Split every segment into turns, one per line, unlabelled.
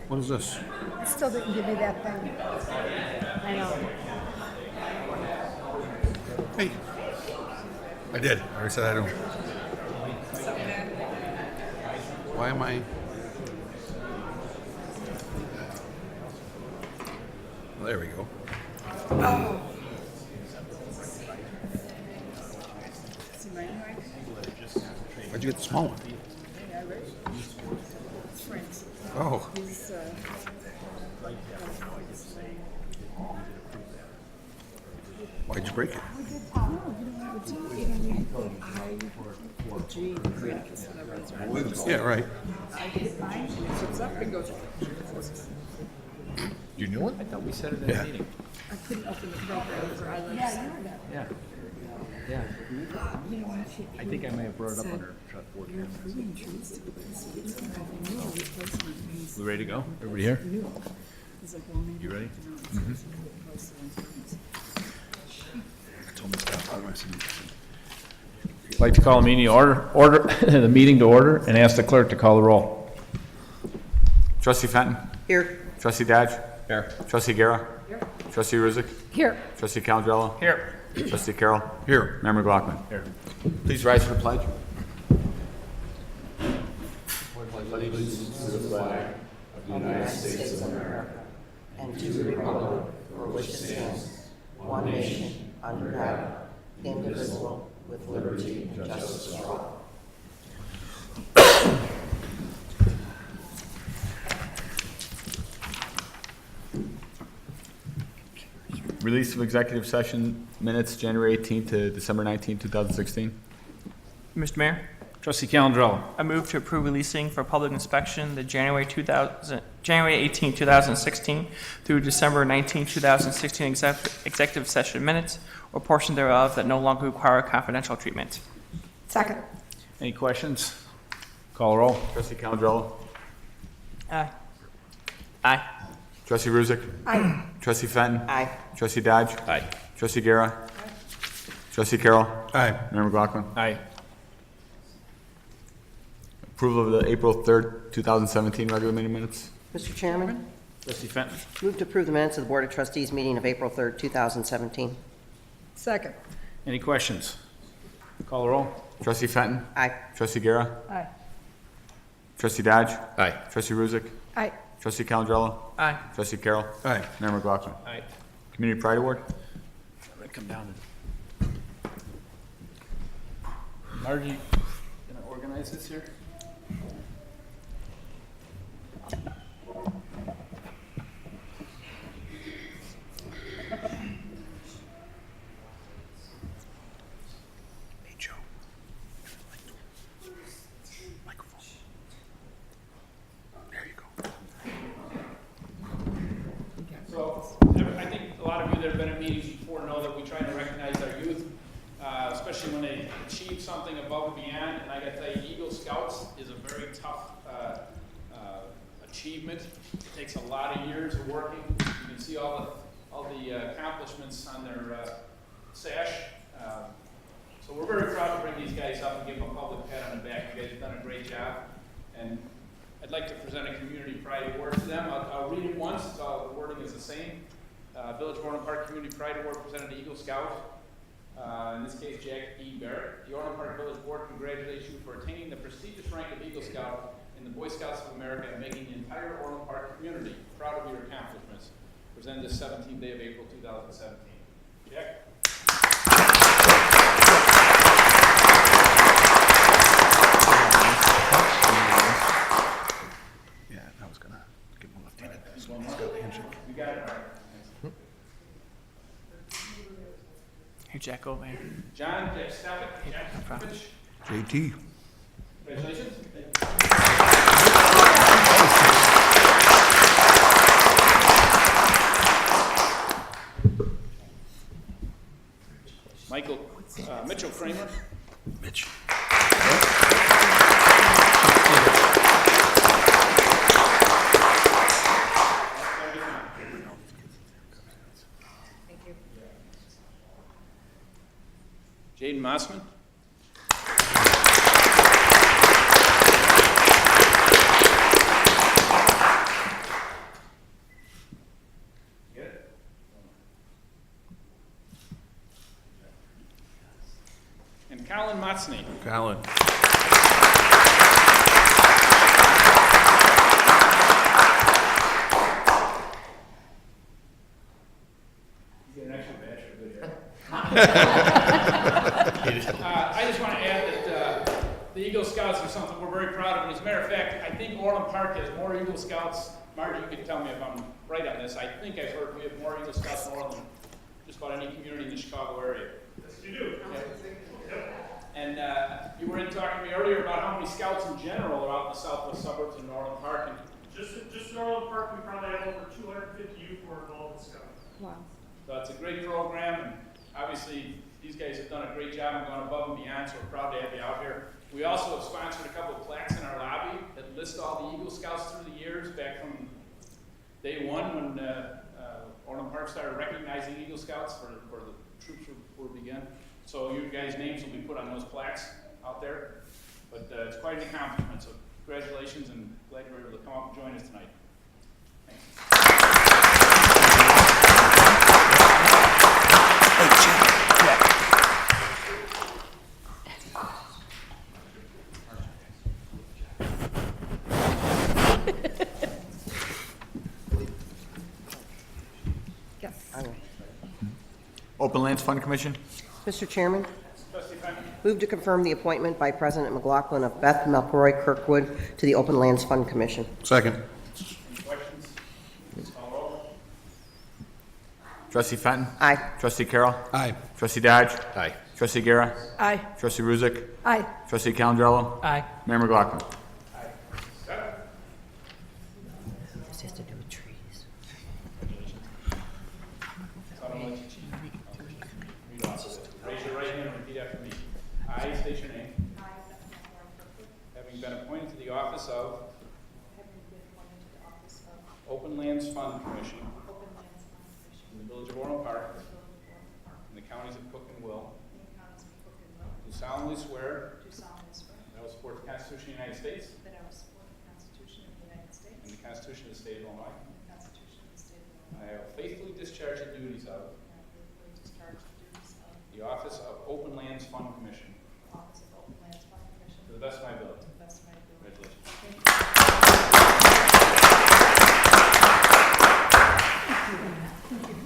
What is this?
I still didn't give you that thing. I know.
Hey. I did. I already said I don't. Why am I? Well, there we go.
Oh.
Where'd you get the small one? Oh. Why'd you break it? Yeah, right.
You knew it? I thought we said it in
Yeah.
the meeting.
I couldn't open the program for I left. Yeah, you were there.
Yeah. Yeah. I think I may have brought it up under trust board. We ready to go? Everybody here? You ready? I'd like to call the meeting the meeting to order and ask the clerk to call the roll.
Trustee Fenton.
Here.
Trustee Dadge.
Here.
Trustee Guerra. Here. Trustee Ruzick.
Here.
Trustee Calandrello.
Here.
Trustee Carroll.
Here.
Mayor McLaughlin.
Here.
Please rise for the pledge.
And to the republic for which it stands, one nation, under God, indivisible, with liberty and justice for all.
Release of executive session minutes, January 18th to December 19th, 2016.
Mr. Mayor,
Trustee Calandrello.
I move to approve releasing for public inspection the January 18, 2016 through December 19, 2016 executive session minutes or portion thereof that no longer require confidential treatment.
Second.
Any questions? Call the roll.
Trustee Calandrello.
Aye. Aye.
Trustee Ruzick.
Aye.
Trustee Fenton.
Aye.
Trustee Dadge.
Aye.
Trustee Guerra. Trustee Carroll.
Aye.
Mayor McLaughlin.
Aye.
Approval of the April 3rd, 2017 regular meeting minutes.
Mr. Chairman,
Trustee Fenton.
move to approve the minutes of the Board of Trustees meeting of April 3rd, 2017.
Second.
Any questions? Call the roll.
Trustee Fenton.
Aye.
Trustee Guerra.
Aye.
Trustee Dadge.
Aye.
Trustee Ruzick.
Aye.
Trustee Calandrello.
Aye.
Trustee Carroll.
Aye.
Mayor McLaughlin.
Aye.
Community Pride Award.
I'm gonna come down and. Margie, gonna organize this here?
Hey, Joe. Microphone. There you go.
So, I think a lot of you that have been at meetings before know that we try to recognize our youth, especially when they achieve something above and beyond. And I got to tell you, Eagle Scouts is a very tough achievement. It takes a lot of years of working. You can see all the accomplishments on their sash. So we're very proud to bring these guys up and give them a public pat on the back. You guys have done a great job. And I'd like to present a community pride award to them. I'll read it once, the wording is the same. Village of Orland Park Community Pride Award presented to Eagle Scout. In this case, Jack E. Barrett. The Orland Park Village Board congratulates you for attaining the prestigious rank of Eagle Scout in the Boy Scouts of America and making the entire Orland Park community proud of your accomplishments. Presented this 17th day of April 2017. Jack?
Yeah, I was gonna give him a left-handed.
You got it, all right.
Here, Jack, go over here.
John, Jack, stop it.
Hey,
Jack,
no problem.
finish.
JT.
Congratulations. Michael Mitchell Kramer.
Mitch.
Jaden Mossman. Colin Motsney.
Colin.
Get an extra badge for good hair. I just want to add that the Eagle Scouts are something we're very proud of. And as a matter of fact, I think Orland Park has more Eagle Scouts. Marty, you can tell me if I'm right on this. I think I've heard we have more Eagle Scouts in Orland than just about any community in the Chicago area.
Yes, you do.
And you were in talking to me earlier about how many scouts in general are out in the southwest suburbs in Orland Park. And
Just in Orland Park, we probably have over 250 youth who are involved in Scouts.
Wow.
so it's a great program, and obviously these guys have done a great job and gone above and beyond, so we're proud to have you out here. We also have sponsored a couple of plaques in our lobby that list all the Eagle Scouts through the years, back from day one when Orland Park started recognizing Eagle Scouts for the troops were begun. So you guys' names will be put on those plaques out there. But it's quite an accomplishment, so congratulations, and glad you were able to come up and join us tonight. Thanks.
Yes.
Open Lands Fund Commission?
Mr. Chairman,
Trustee Fenton?
move to confirm the appointment by President McLaughlin of Beth McElroy Kirkwood to the Open Lands Fund Commission.
Second.
Any questions? Call roll.
Trustee Fenton?
Aye.
Trustee Carroll?
Aye.
Trustee Dodge?
Aye.
Trustee Guerra?
Aye.
Trustee Ruzick?
Aye.
Trustee Calandrello?
Aye.
Mayor McLaughlin?
This has to do with trees.
So I'm gonna let you read off of it. Raise your right hand and repeat after me. I state your name. Having been appointed to the office of Open Lands Fund Commission in the Village of Orland Park in the counties of Cook and Will, do solemnly swear that I will support the Constitution of the United States
That I will support the Constitution of the United States
and the Constitution of the State of Illinois.
and the Constitution of the State of
And
Illinois.
I will faithfully discharge the duties of
And I will faithfully discharge the duties of
the office of Open Lands Fund Commission
the Office of Open Lands Fund Commission
to the best of my ability.
to the best of my ability.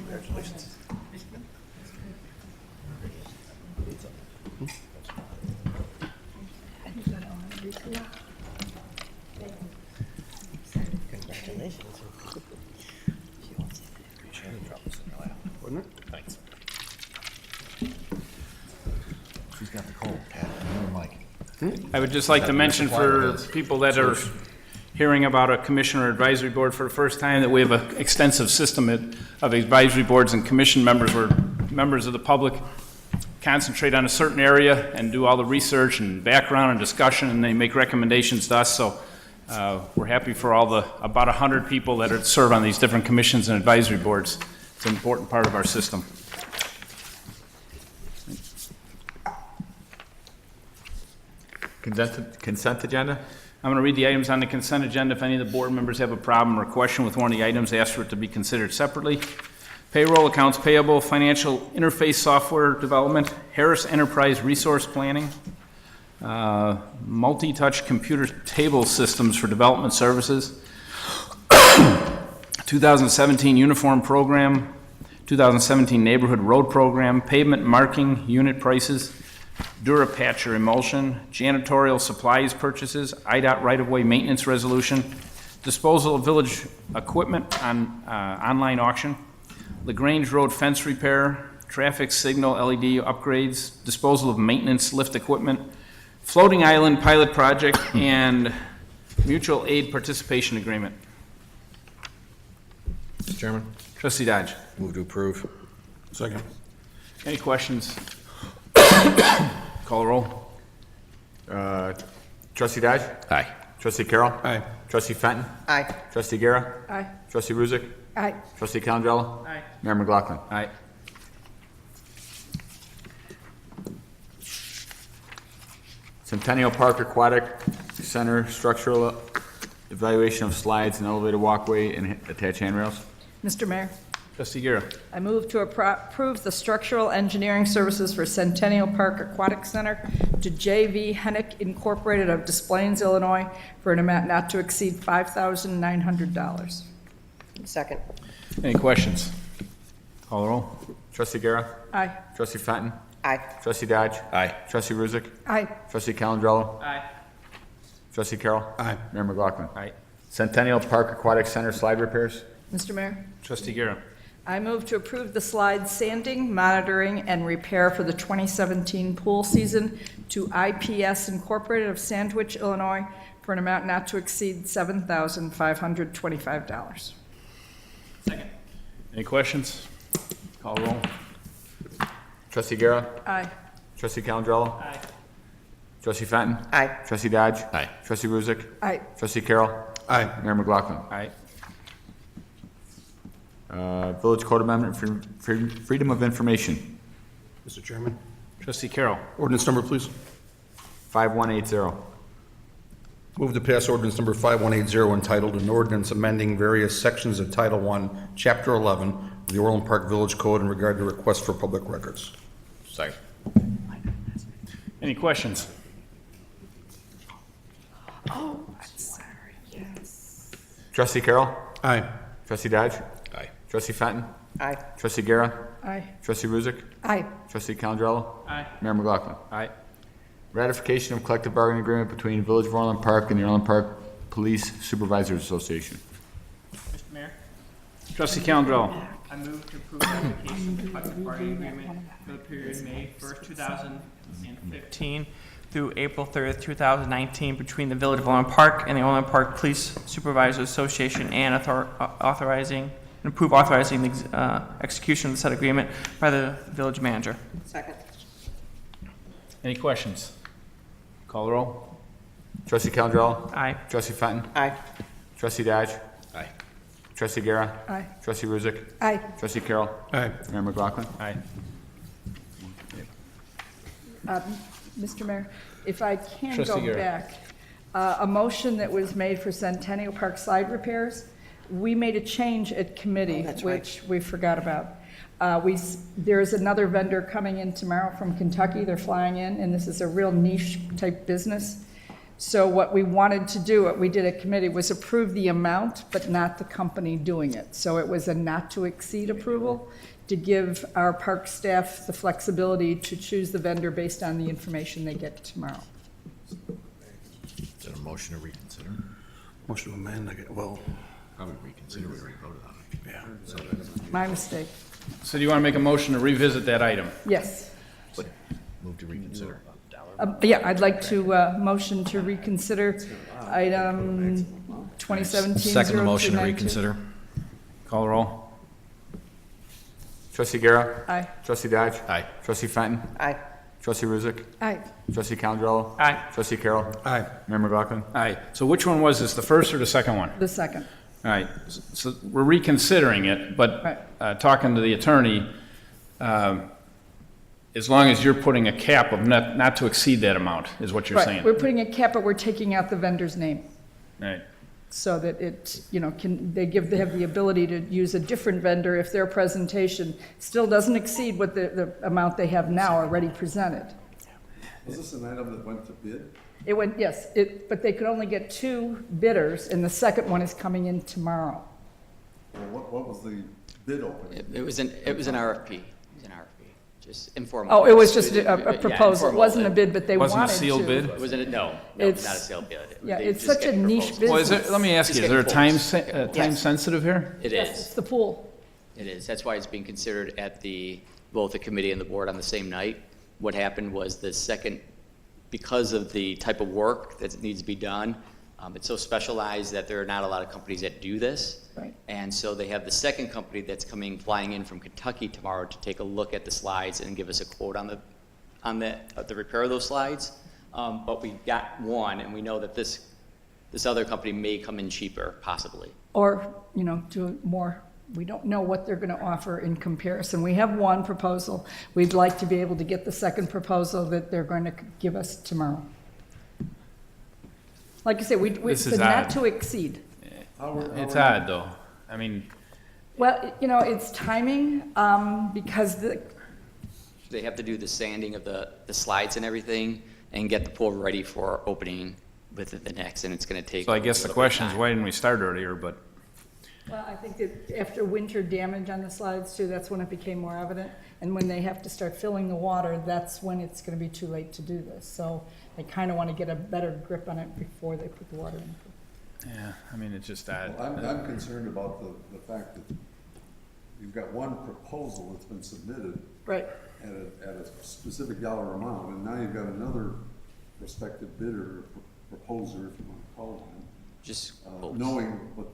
Congratulations.
Congratulations.
Wouldn't it? Thanks.
She's got the cold, Pat. Never mind.
I would just like to mention for people that are hearing about a commissioner advisory board for the first time that we have an extensive system of advisory boards and commission members where members of the public concentrate on a certain area and do all the research and background and discussion, and they make recommendations to us. So we're happy for all the about 100 people that serve on these different commissions and advisory boards. It's an important part of our system.
Consent agenda?
I'm going to read the items on the consent agenda. If any of the board members have a problem or question with one of the items, ask for it to be considered separately. Payroll, accounts payable, financial interface software development, Harris Enterprise Resource Planning, multi-touch computer table systems for development services, 2017 uniform program, 2017 neighborhood road program, pavement marking unit prices, Durapatch or emulsion, janitorial supplies purchases, IDOT right-of-way maintenance resolution, disposal of village equipment on online auction, LaGrange Road fence repair, traffic signal LED upgrades, disposal of maintenance lift equipment, floating island pilot project, and mutual aid participation agreement.
Mr. Chairman,
Trustee Dodge,
move to approve. Second.
any questions? Call the roll.
Trustee Dodge?
Aye.
Trustee Carroll?
Aye.
Trustee Fenton?
Aye.
Trustee Guerra?
Aye.
Trustee Ruzick?
Aye.
Trustee Calandrello?
Aye.
Mayor McLaughlin?
Aye.
Centennial Park Aquatic Center structural evaluation of slides and elevated walkway and attached handrails.
Mr. Mayor,
Trustee Guerra.
I move to approve the structural engineering services for Centennial Park Aquatic Center to J.V. Hennick Incorporated of Des Plaines, Illinois, for an amount not to exceed $5,900.
Second.
Any questions? Call the roll.
Trustee Guerra.
Aye.
Trustee Fenton.
Aye.
Trustee Dodge.
Aye.
Trustee Ruzick.
Aye.
Trustee Calendrello.
Aye.
Trustee Carroll.
Aye.
Mayor McLaughlin.
Aye.
Centennial Park Aquatic Center slide repairs.
Mr. Mayor,
Trustee Guerra.
I move to approve the slide sanding, monitoring, and repair for the 2017 pool season to IPS Incorporated of Sandwich, Illinois, for an amount not to exceed $7,525.
Second.
Any questions? Call the roll.
Trustee Guerra.
Aye.
Trustee Calendrello.
Aye.
Trustee Fenton.
Aye.
Trustee Dodge.
Aye.
Trustee Ruzick.
Aye.
Trustee Carroll.
Aye.
Mayor McLaughlin.
Aye.
Village Code Amendment for Freedom of Information,
Mr. Chairman.
Trustee Carroll.
Ordinance number, please.
5180.
Move to pass ordinance number 5180 entitled an ordinance amending various sections of Title I, Chapter 11 of the Orland Park Village Code in regard to request for public records.
Second.
Any questions?
Oh, I'm sorry, yes.
Trustee Carroll.
Aye.
Trustee Dodge.
Aye.
Trustee Fenton.
Aye.
Trustee Guerra.
Aye.
Trustee Ruzick.
Aye.
Trustee Calendrello.
Aye.
Mayor McLaughlin.
Aye.
Ratification of collective bargaining agreement between Village of Orland Park and the Orland Park Police Supervisors Association.
Mr. Mayor,
Trustee Calendrello.
I move to approve the application of the collective bargaining agreement for the period May 1st, 2015 through April 30th, 2019 between the Village of Orland Park and the Orland Park Police Supervisors Association and authorizing the execution of said agreement by the village manager.
Second.
Any questions? Call the roll.
Trustee Calendrello.
Aye.
Trustee Fenton.
Aye.
Trustee Dodge.
Aye.
Trustee Guerra.
Aye.
Trustee Ruzick.
Aye.
Trustee Carroll.
Aye.
Mayor McLaughlin.
Aye.
Mr. Mayor, if I can
Trustee
go
Guerra.
back, a motion that was made for Centennial Park slide repairs, we made a change at committee,
that's right.
which we forgot about. There's another vendor coming in tomorrow from Kentucky, they're flying in, and this is a real niche type business. So what we wanted to do, what we did at committee, was approve the amount, but not the company doing it. So it was a not to exceed approval to give our park staff the flexibility to choose the vendor based on the information they get tomorrow.
Is that a motion to reconsider?
Motion to amend, well,
Probably reconsider, we already voted on it.
yeah.
My mistake.
So do you want to make a motion to revisit that item?
Yes.
Move to reconsider.
Yeah, I'd like to motion to reconsider item 2017-0292.
Second the motion to reconsider.
Call the roll.
Trustee Guerra.
Aye.
Trustee Dodge.
Aye.
Trustee Fenton.
Aye.
Trustee Ruzick.
Aye.
Trustee Calendrello.
Aye.
Trustee Carroll.
Aye.
Mayor McLaughlin.
Aye. So which one was this, the first or the second one?
The second.
All right, so we're reconsidering it, but talking to the attorney, as long as you're putting a cap of not to exceed that amount, is what you're
Right,
saying?
we're putting a cap, but we're taking out the vendor's name.
Right.
So that it, they have the ability to use a different vendor if their presentation still doesn't exceed what the amount they have now already presented.
Was this an item that went to bid?
It went, yes, but they could only get 2 bidders, and the second one is coming in tomorrow.
Well, what was the bid opening?
It was an RFP. It was an RFP, just informal.
Oh, it was just a
Yeah,
proposal. It
informal.
wasn't a bid, but they wanted
Wasn't
to.
a sealed bid?
It wasn't, no,
It's-
not a sale bid.
Yeah,
They
it's
just
such a
get
niche
proposals.
Well,
business.
let me ask
Just
you, is
get
there a time
Yes.
sensitive here?
It
Yes,
is,
it's the pool.
it is. That's why it's being considered at both the committee and the board on the same night. What happened was the second, because of the type of work that needs to be done, it's so specialized that there are not a lot of companies that do this.
Right.
And so they have the second company that's flying in from Kentucky tomorrow to take a look at the slides and give us a quote on the repair of those slides. But we got one, and we know that this other company may come in cheaper, possibly.
Or, do more. We don't know what they're going to offer in comparison. We have one proposal. We'd like to be able to get the second proposal that they're going to give us tomorrow. Like I say,
This
it's
is
a not
odd.
to exceed.
It's odd, though. I mean,
Well, you know, it's timing, because
They have to do the sanding of the slides and everything and get the pool ready for opening with the next, and it's gonna take.
So I guess
a
the
little bit of
question is,
time.
why didn't we start earlier, but
well, I think that after winter damage on the slides too, that's when it became more evident. And when they have to start filling the water, that's when it's gonna be too late to do this. So I kinda wanna get a better grip on it before they put the water in.
yeah, I mean, it's just that.
Well, I'm concerned about the fact that you've got one proposal that's been submitted
Right.
at a specific dollar amount, and now you've got another prospective bidder, or proposer, if you want to call it,
Just,
knowing what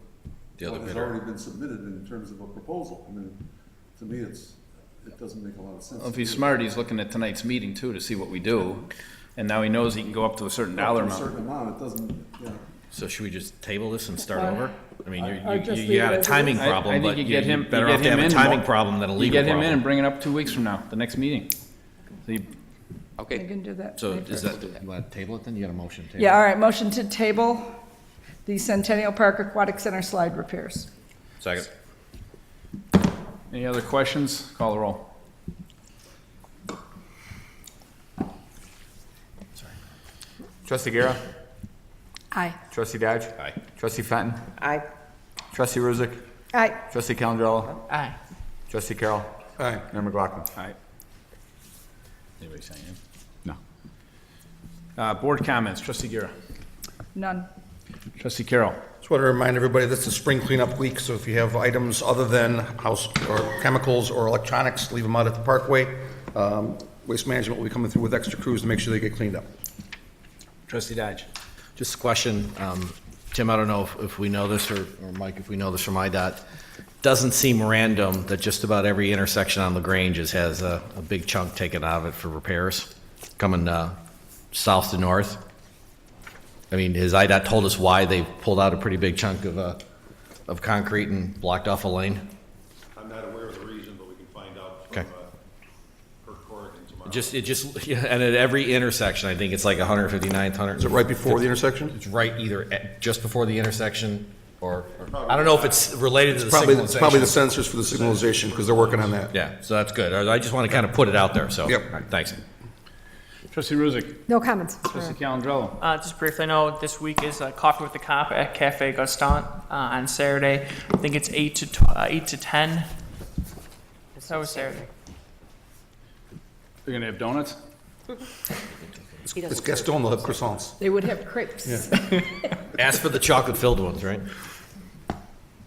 other
has
bidder.
already been submitted in terms of a proposal. I mean, to me, it doesn't make a lot of sense.
If he's smart, he's looking at tonight's meeting too to see what we do. And now he knows he can go up to a certain dollar
Up to a
amount.
certain amount, it doesn't, yeah.
So should we just table this and start
Well,
over? I mean,
I'd just
you
leave
got
it
a
as it
timing
is.
I
problem,
think
but
you
you're
get him, you
better
get
off to
him
have a
in.
timing problem than a
You
legal
get him in
problem.
and bring it up 2 weeks from now, the next meeting. So you-
We
okay,
can do that.
So
later.
is that, you want to table it then? You got a motion to table?
Yeah, all right, motion to table the Centennial Park Aquatic Center slide repairs.
Second.
Any other questions? Call the roll.
Trustee Guerra?
Aye.
Trustee Dodge?
Aye.
Trustee Fenton?
Aye.
Trustee Ruzick?
Aye.
Trustee Calendro?
Aye.
Trustee Carroll?
Aye.
Mayor McLaughlin?
Aye. Anybody saying it?
No.
Board comments, trustee Guerra.
None.
Trustee Carroll.
Just want to remind everybody, this is spring cleanup week, so if you have items other than house or chemicals or electronics, leave them out at the parkway. Waste Management will be coming through with extra crews to make sure they get cleaned up.
Trustee Dodge.
Just a question, Tim, I don't know if we know this, or Mike, if we know this from IDOT. Doesn't seem random that just about every intersection on LaGrange has a big chunk taken out of it for repairs, coming south to north. I mean, has IDOT told us why they pulled out a pretty big chunk of concrete and blocked off a lane?
I'm not aware of the reason, but we can find out
Okay.
from Kurt Corrigan tomorrow.
Yeah, and at every intersection, I think it's like 159th, 100.
Is it right before the intersection?
It's right either just before the intersection, or I don't know if it's related to the
Probably, it's probably the
signalization.
sensors for the signalization, because they're working on that.
Yeah, so that's good. I just want to kind of put it out there, so.
Yep.
All right, thanks.
Trustee Ruzick.
No comments.
Trustee Calendro.
Just briefly, I know this week is Coffee with the Cop at Cafe Gaston on Saturday. I think it's 8 to 10. That was Saturday.
You're gonna have donuts?
It's Gaston, they'll have croissants.
They would have crepes.
Ask for the chocolate-filled ones, right?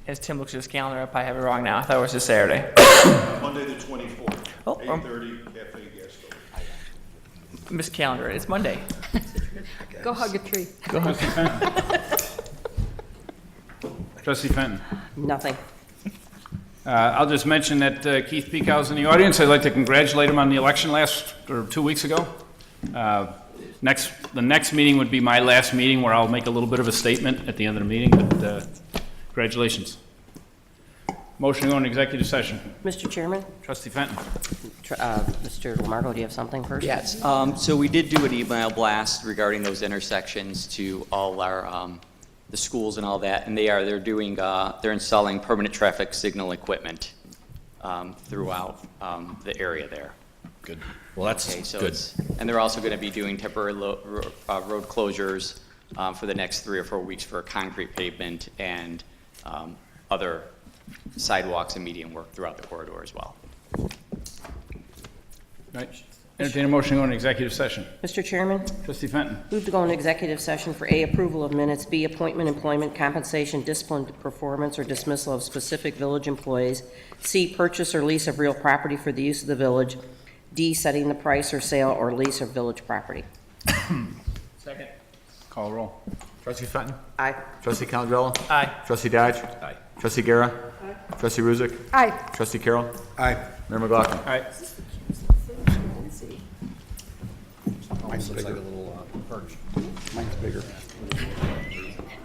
As Tim looks at his calendar, I probably have it wrong now. I thought it was just Saturday.
Monday the 24th,
Oh,
8:30, Cafe Gaston.
Miss Calendar, it's Monday.
Go hug a tree.
Trustee Fenton. Trustee Fenton.
Nothing.
I'll just mention that Keith Peekow's in the audience. I'd like to congratulate him on the election 2 weeks ago. The next meeting would be my last meeting, where I'll make a little bit of a statement at the end of the meeting, but congratulations. Motion to go into executive session.
Mr. Chairman,
Trustee Fenton.
Mr. Lamarco, do you have something first?
yes, so we did do an email blast regarding those intersections to all our, the schools and all that, and they're doing, they're installing permanent traffic signal equipment throughout the area there.
Good. Well, that's
Okay, so
good.
and they're also going to be doing temporary road closures for the next 3 or 4 weeks for concrete pavement and other sidewalks and median work throughout the corridor as well.
Right. Entertain a motion to go into executive session.
Mr. Chairman,
Trustee Fenton.
move to go into executive session for A, approval of minutes, B, appointment, employment, compensation, discipline, performance, or dismissal of specific village employees, C, purchase or lease of real property for the use of the village, D, setting the price or sale or lease of village property.
Second.
Call roll.
Trustee Fenton?
Aye.
Trustee Calendro?
Aye.
Trustee Dodge?
Aye.
Trustee Guerra? Trustee Ruzick?
Aye.
Trustee Carroll?
Aye.
Mayor McLaughlin?
All right.
Mine's bigger. Mine's bigger.